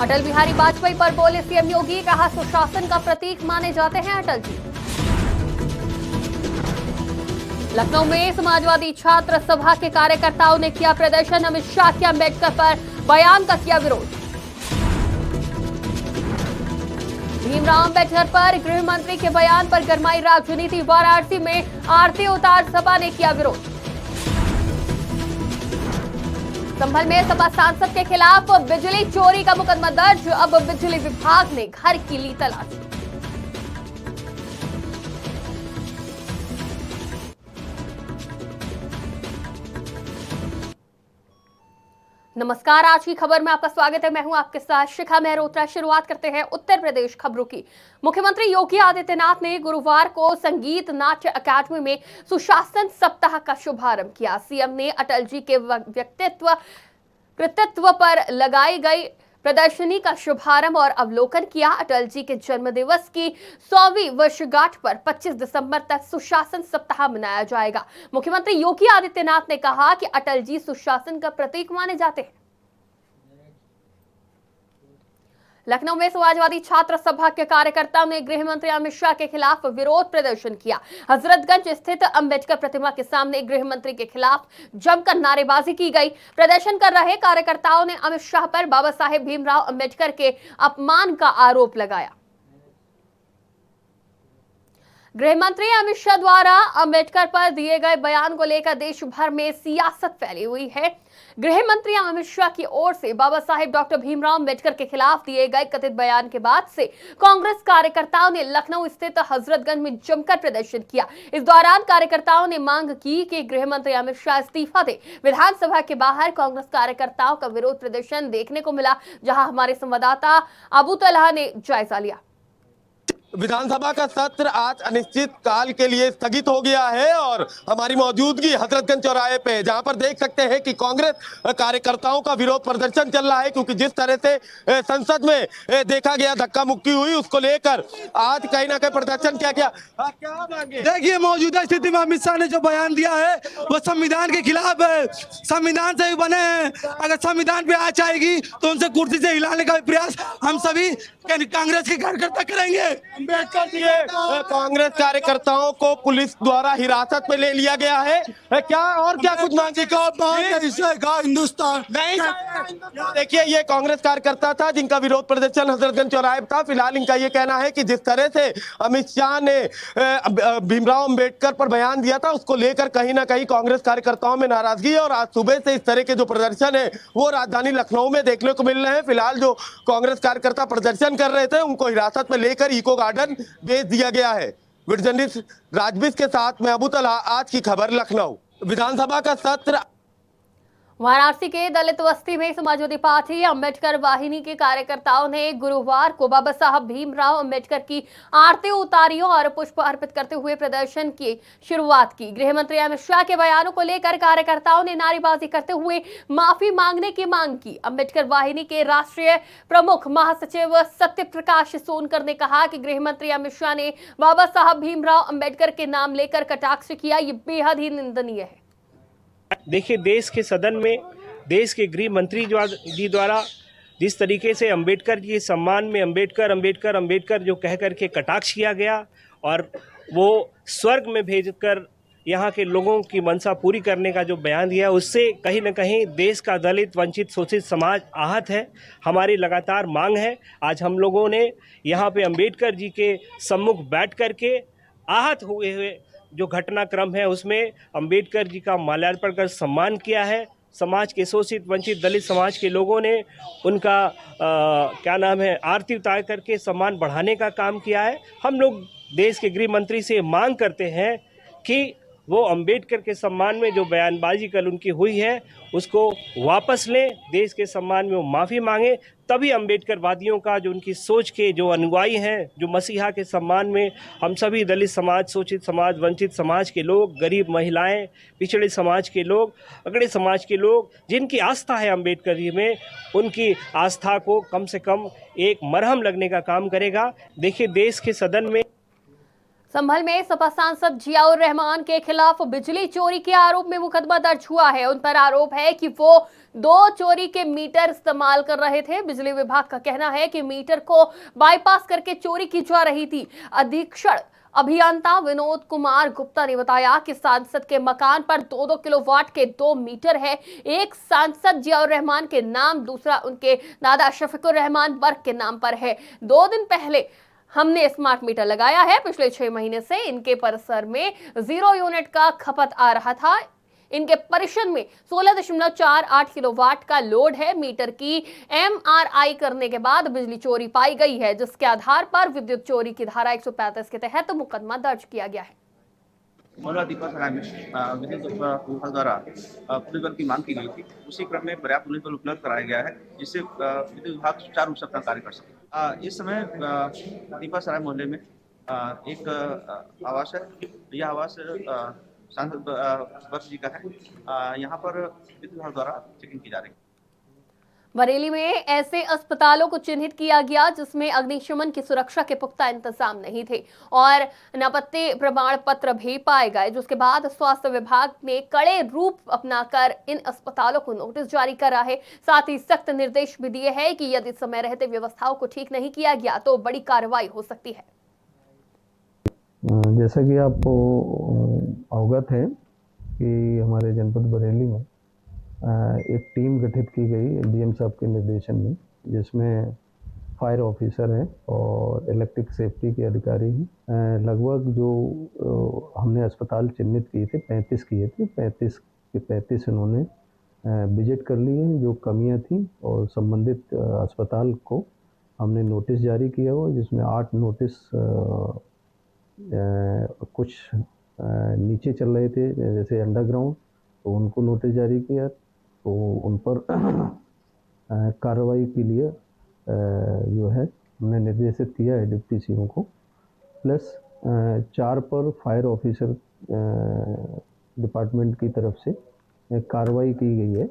अटल बिहारी वाजपेयी पर बोले सीएम योगी, कहा सुशासन का प्रतीक माने जाते हैं अटल जी। लखनऊ में समाजवादी छात्र सभा के कार्यकर्ताओं ने किया प्रदर्शन, अमित शाह के अम्बेडकर पर बयान का किया विरोध। भीमराव अम्बेडकर पर गृह मंत्री के बयान पर गरमाई राजनीति, वाराणसी में आरती उतार सपा ने किया विरोध। संभल में सपा सांसद के खिलाफ बिजली चोरी का मुकदमा दर्ज, अब बिजली विभाग ने घर की ली तलाशी। नमस्कार, आज की खबर में आपका स्वागत है। मैं हूं आपके साथ शिखा मेहरोत्रा। शुरुआत करते हैं उत्तर प्रदेश खबरों की। मुख्यमंत्री योगी आदित्यनाथ ने गुरुवार को संगीत नाट्य अकादमी में सुशासन सप्ताह का शुभारंभ किया। सीएम ने अटल जी के व्यक्तित्व कृतित्व पर लगाई गई प्रदर्शनी का शुभारंभ और अवलोकन किया। अटल जी के जन्मदिवस की 100वीं वर्षगांठ पर 25 दिसंबर तक सुशासन सप्ताह मनाया जाएगा। मुख्यमंत्री योगी आदित्यनाथ ने कहा कि अटल जी सुशासन का प्रतीक माने जाते हैं। लखनऊ में समाजवादी छात्र सभा के कार्यकर्ताओं ने गृह मंत्री अमित शाह के खिलाफ विरोध प्रदर्शन किया। हजरतगंज स्थित अंबेडकर प्रतिमा के सामने गृह मंत्री के खिलाफ जमकर नारेबाजी की गई। प्रदर्शन कर रहे कार्यकर्ताओं ने अमित शाह पर बाबा साहेब भीमराव अंबेडकर के अपमान का आरोप लगाया। गृह मंत्री अमित शाह द्वारा अंबेडकर पर दिए गए बयान को लेकर देश भर में सियासत फैली हुई है। गृह मंत्री अमित शाह की ओर से बाबा साहेब डॉक्टर भीमराव अंबेडकर के खिलाफ दिए गए कथित बयान के बाद से कांग्रेस कार्यकर्ताओं ने लखनऊ स्थित हजरतगंज में जमकर प्रदर्शन किया। इस दौरान कार्यकर्ताओं ने मांग की कि गृह मंत्री अमित शाह इस्तीफा दें। विधानसभा के बाहर कांग्रेस कार्यकर्ताओं का विरोध प्रदर्शन देखने को मिला, जहां हमारे संवाददाता अबू तलहा ने जायजा लिया। विधानसभा का सत्र आज अनिश्चित काल के लिए स्थगित हो गया है और हमारी मौजूदगी हजरतगंज चौराहे पे है, जहां पर देख सकते हैं कि कांग्रेस कार्यकर्ताओं का विरोध प्रदर्शन चल रहा है, क्योंकि जिस तरह से संसद में देखा गया धक्का मुक्की हुई, उसको लेकर आज कहीं ना कहीं प्रदर्शन किया गया। क्या मांगे? देखिए, मौजूदा स्थिति में अमित शाह ने जो बयान दिया है वो संविधान के खिलाफ है। संविधान से ही बने हैं, अगर संविधान पे आँच आएगी तो उनसे कुर्सी से हिलाने का प्रयास हम सभी कांग्रेस के कार्यकर्ता करेंगे। कांग्रेस कार्यकर्ताओं को पुलिस द्वारा हिरासत में ले लिया गया है। क्या और क्या कुछ मांगे? हिंदुस्तान नहीं, देखिए, ये कांग्रेस कार्यकर्ता था जिनका विरोध प्रदर्शन हजरतगंज चौराहे था। फिलहाल इनका ये कहना है कि जिस तरह से अमित शाह ने भीमराव अंबेडकर पर बयान दिया था, उसको लेकर कहीं ना कहीं कांग्रेस कार्यकर्ताओं में नाराजगी है और आज सुबह से इस तरह के जो प्रदर्शन है वो राजधानी लखनऊ में देखने को मिल रहे हैं। फिलहाल जो कांग्रेस कार्यकर्ता प्रदर्शन कर रहे थे उनको हिरासत में लेकर इको गार्डन भेज दिया गया है। जर्नलिस्ट राजबीर के साथ मैं अबू तलहा, आज की खबर लखनऊ। विधानसभा का सत्र वाराणसी के दलित बस्ती में समाजवादी पार्टी अंबेडकर वाहिनी के कार्यकर्ताओं ने गुरुवार को बाबा साहब भीमराव अंबेडकर की आरती उतारी और पुष्प अर्पित करते हुए प्रदर्शन की शुरुआत की। गृह मंत्री अमित शाह के बयानों को लेकर कार्यकर्ताओं ने नारेबाजी करते हुए माफी मांगने की मांग की। अंबेडकर वाहिनी के राष्ट्रीय प्रमुख महासचिव सत्य प्रकाश सोनकर ने कहा कि गृह मंत्री अमित शाह ने बाबा साहब भीमराव अंबेडकर के नाम लेकर कटाक्ष किया, ये बेहद ही निंदनीय है। देखिए, देश के सदन में देश के गृह मंत्री जी द्वारा जिस तरीके से अंबेडकर जी के सम्मान में अंबेडकर जो कह कर के कटाक्ष किया गया और वो स्वर्ग में भेजकर यहाँ के लोगों की मनसा पूरी करने का जो बयान दिया, उससे कहीं न कहीं देश का दलित वंचित शोषित समाज आहत है। हमारी लगातार मांग है, आज हम लोगों ने यहाँ पे अंबेडकर जी के सम्मुख बैठ कर के आहत हुए जो घटनाक्रम है उसमें अंबेडकर जी का माल्यार्पण कर सम्मान किया है। समाज के शोषित वंचित दलित समाज के लोगों ने उनका आरती उतार करके सम्मान बढ़ाने का काम किया है। हम लोग देश के गृह मंत्री से मांग करते हैं कि वो अंबेडकर के सम्मान में जो बयानबाजी कल उनकी हुई है उसको वापस लें, देश के सम्मान में वो माफ़ी मांगे, तभी अंबेडकरवादियों का जो उनकी सोच के जो अनुयायी हैं, जो मसीहा के सम्मान में हम सभी दलित समाज, शोषित समाज, वंचित समाज के लोग, गरीब महिलाएं, पिछड़े समाज के लोग, अगड़े समाज के लोग जिनकी आस्था है अंबेडकर जी में, उनकी आस्था को कम से कम एक मरहम लगने का काम करेगा। देखिए, देश के सदन में संभल में सपा सांसद जियाउर रहमान के खिलाफ बिजली चोरी के आरोप में मुकदमा दर्ज हुआ है। उन पर आरोप है कि वो 2 चोरी के मीटर इस्तेमाल कर रहे थे। बिजली विभाग का कहना है कि मीटर को बाईपास करके चोरी की जा रही थी। अधीक्षण अभियंता विनोद कुमार गुप्ता ने बताया कि सांसद के मकान पर 2-2 किलोवाट के 2 मीटर है। एक सांसद जियाउर रहमान के नाम, दूसरा उनके दादा शफीकुर रहमान बर्क के नाम पर है। 2 दिन पहले हमने स्मार्ट मीटर लगाया है। पिछले 6 महीने से इनके परिसर में 0 यूनिट का खपत आ रहा था। इनके परिसर में 16.48 किलोवाट का लोड है। मीटर की MRI करने के बाद बिजली चोरी पाई गई है, जिसके आधार पर विद्युत चोरी की धारा 135 के तहत मुकदमा दर्ज किया गया है। मौला दीपासराय में विद्युत विभाग द्वारा पुलिस बल की मांग की गई थी। उसी क्रम में पर्याप्त पुलिस बल उपलब्ध कराया गया है, जिससे विद्युत विभाग सुचारू रूप से अपना कार्य कर सके। इस समय दीपासराय मोहल्ले में एक आवास है। यह आवास सांसद वर्ष जी का है। यहाँ पर विद्युत विभाग द्वारा चेकिंग की जा रही है। बरेली में ऐसे अस्पतालों को चिन्हित किया गया जिसमें अग्निशमन की सुरक्षा के पुख्ता इंतजाम नहीं थे और नापत्ति प्रमाण पत्र भी पाए गए, जिसके बाद स्वास्थ्य विभाग ने कड़े रूप अपनाकर इन अस्पतालों को नोटिस जारी करा है। साथ ही सख्त निर्देश भी दिए हैं कि यदि समय रहते व्यवस्थाओं को ठीक नहीं किया गया तो बड़ी कार्रवाई हो सकती है। जैसा कि आपको अवगत है कि हमारे जनपद बरेली में एक टीम गठित की गई डीएम साहब के निर्देशन में, जिसमें फायर ऑफिसर हैं और इलेक्ट्रिक सेफ्टी के अधिकारी हैं। लगभग जो हमने अस्पताल चिन्हित किए थे 35 किए थे, 35 के 35 इन्होंने विजिट कर लिए हैं जो कमियां थी, और संबंधित अस्पताल को हमने नोटिस जारी किया हुआ, जिसमें 8 नोटिस कुछ नीचे चल रहे थे जैसे अंडरग्राउंड, तो उनको नोटिस जारी किया, तो उन पर कार्रवाई के लिए जो है हमने निर्देशित किया है डिप्टी सीओ को। प्लस 4 पर फायर ऑफिसर डिपार्टमेंट की तरफ से कार्रवाई की गई है।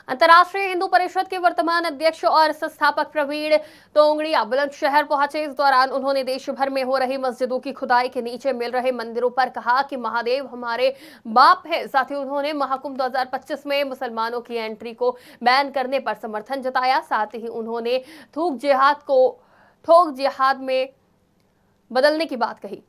अंतर्राष्ट्रीय हिंदू परिषद के वर्तमान अध्यक्ष और संस्थापक प्रवीण तोंगड़िया बुलंदशहर पहुंचे। इस दौरान उन्होंने देश भर में हो रही मस्जिदों की खुदाई के नीचे मिल रहे मंदिरों पर कहा कि महादेव हमारे बाप है। साथ ही उन्होंने महाकुंभ 2025 में मुसलमानों की एंट्री को बैन करने पर समर्थन जताया। साथ ही उन्होंने थूक जिहाद को ठोक जिहाद में बदलने की बात कही।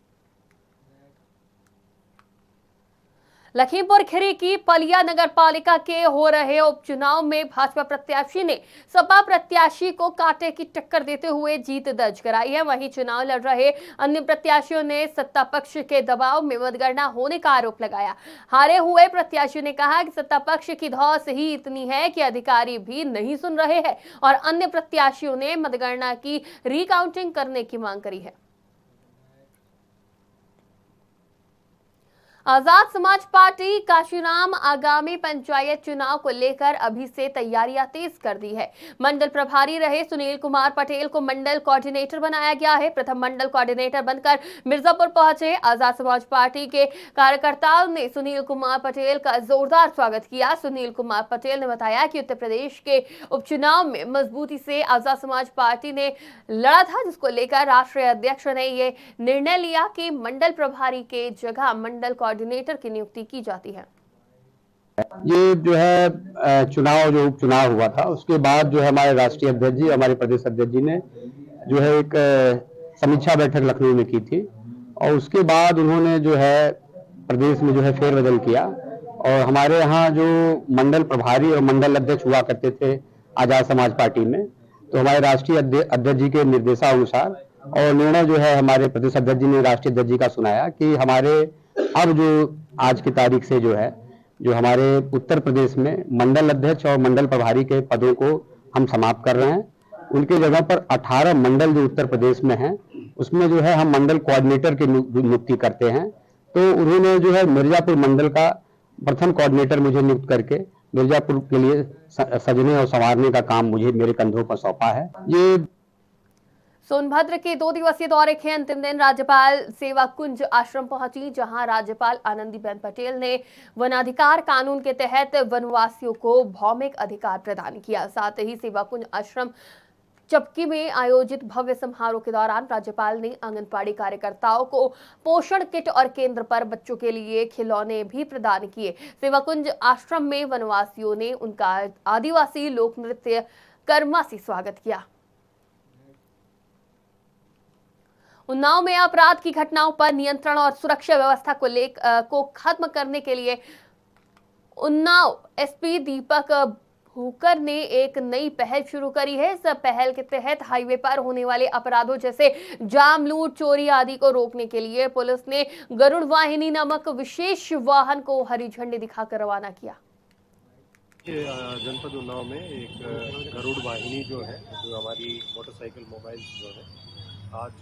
लखीमपुर खीरी की पलिया नगर पालिका के हो रहे उपचुनाव में भाजपा प्रत्याशी ने सपा प्रत्याशी को कांटे की टक्कर देते हुए जीत दर्ज कराई है। वहीं चुनाव लड़ रहे अन्य प्रत्याशियों ने सत्ता पक्ष के दबाव में मतगणना होने का आरोप लगाया। हारे हुए प्रत्याशी ने कहा कि सत्ता पक्ष की धौंस ही इतनी है कि अधिकारी भी नहीं सुन रहे हैं और अन्य प्रत्याशियों ने मतगणना की रिकाउंटिंग करने की मांग करी है। आजाद समाज पार्टी काशीराम आगामी पंचायत चुनाव को लेकर अभी से तैयारियां तेज कर दी है। मंडल प्रभारी रहे सुनील कुमार पटेल को मंडल कोऑर्डिनेटर बनाया गया है। प्रथम मंडल कोऑर्डिनेटर बनकर मिर्जापुर पहुंचे आजाद समाज पार्टी के कार्यकर्ताओं ने सुनील कुमार पटेल का जोरदार स्वागत किया। सुनील कुमार पटेल ने बताया कि उत्तर प्रदेश के उपचुनाव में मजबूती से आजाद समाज पार्टी ने लड़ा था, जिसको लेकर राष्ट्रीय अध्यक्ष ने ये निर्णय लिया कि मंडल प्रभारी के जगह मंडल कोऑर्डिनेटर की नियुक्ति की जाती है। ये जो है चुनाव जो उपचुनाव हुआ था उसके बाद जो है हमारे राष्ट्रीय अध्यक्ष जी, हमारे प्रदेश अध्यक्ष जी ने जो है एक समीक्षा बैठक लखनऊ में की थी और उसके बाद उन्होंने जो है प्रदेश में जो है फेरबदल किया और हमारे यहाँ जो मंडल प्रभारी और मंडल अध्यक्ष हुआ करते थे आजाद समाज पार्टी में, तो हमारे राष्ट्रीय अध्यक्ष जी के निर्देशानुसार और निर्णय जो है हमारे प्रदेश अध्यक्ष जी ने राष्ट्रीय अध्यक्ष जी का सुनाया कि हमारे अब जो आज की तारीख से जो है जो हमारे उत्तर प्रदेश में मंडल अध्यक्ष और मंडल प्रभारी के पदों को हम समाप्त कर रहे हैं। उनके जगह पर 18 मंडल जो उत्तर प्रदेश में हैं उसमें जो है हम मंडल कोऑर्डिनेटर की नियुक्ति करते हैं। तो उन्होंने जो है मिर्जापुर मंडल का प्रथम कोऑर्डिनेटर मुझे नियुक्त करके मिर्जापुर के लिए सजने और संवारने का काम मुझे मेरे कंधों पर सौंपा है। ये सोनभद्र के 2 दिवसीय दौरे के अंतिम दिन राज्यपाल सेवा कुंज आश्रम पहुंची, जहां राज्यपाल आनंदीबेन पटेल ने वनाधिकार कानून के तहत वनवासियों को भौमिक अधिकार प्रदान किया। साथ ही सेवा कुंज आश्रम चपकी में आयोजित भव्य समारोह के दौरान राज्यपाल ने आंगनबाड़ी कार्यकर्ताओं को पोषण किट और केंद्र पर बच्चों के लिए खिलौने भी प्रदान किए। सेवाकुंज आश्रम में वनवासियों ने उनका आदिवासी लोक नृत्य कर्मा से स्वागत किया। उन्नाव में अपराध की घटनाओं पर नियंत्रण और सुरक्षा व्यवस्था को खत्म करने के लिए उन्नाव एसपी दीपक भूकर ने एक नई पहल शुरू करी है। इस पहल के तहत हाईवे पर होने वाले अपराधों जैसे जाम, लूट, चोरी आदि को रोकने के लिए पुलिस ने गरुड़ वाहिनी नामक विशेष वाहन को हरी झंडी दिखाकर रवाना किया। जनपद उन्नाव में एक गरुड़ वाहिनी जो है, जो हमारी मोटरसाइकिल मोबाइल्स जो है, आज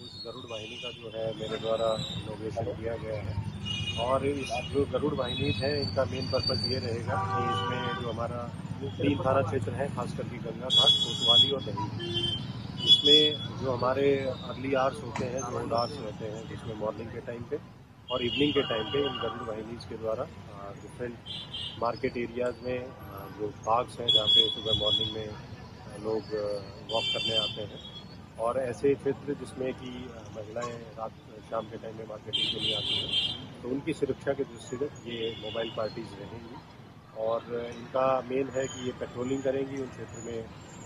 उस गरुड़ वाहिनी का जो है मेरे द्वारा इनोवेशन किया गया है। और इस जो गरुड़ वाहिनी है, इनका मेन पर्पज़ ये रहेगा कि इसमें जो हमारा 3 थाना क्षेत्र है, खास करके गंगा घाट, कोतवाली और दही, इसमें जो हमारे अर्ली आवर्स होते हैं, जो आवर्स रहते हैं, जिसमें मॉर्निंग के टाइम पे और इवनिंग के टाइम पे इन गरुड़ वाहिनीज़ के द्वारा डिफरेंट मार्केट एरियाज़ में जो पार्क्स हैं, जहाँ पे सुबह मॉर्निंग में लोग वॉक करने आते हैं, और ऐसे क्षेत्र जिसमें कि महिलाएं रात शाम के टाइम में मार्केटिंग के लिए आती हैं, तो उनकी सुरक्षा के दृष्टिगत ये मोबाइल पार्टीज़ रहेंगी। और इनका मेन है कि ये पेट्रोलिंग करेंगी उन क्षेत्र में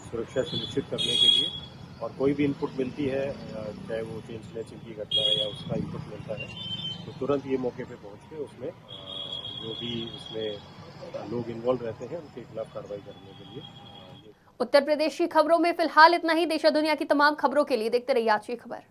सुरक्षा सुनिश्चित करने के लिए, और कोई भी इनपुट मिलती है, चाहे वो चेन स्नैचिंग की घटना है या उसका इनपुट मिलता है, तो तुरंत ये मौके पे पहुंच के उसमें जो भी इसमें लोग इन्वॉल्व रहते हैं उनके खिलाफ कार्रवाई करने के लिए। उत्तर प्रदेश की खबरों में फिलहाल इतना ही। देश और दुनिया की तमाम खबरों के लिए देखते रहिए आज की खबर।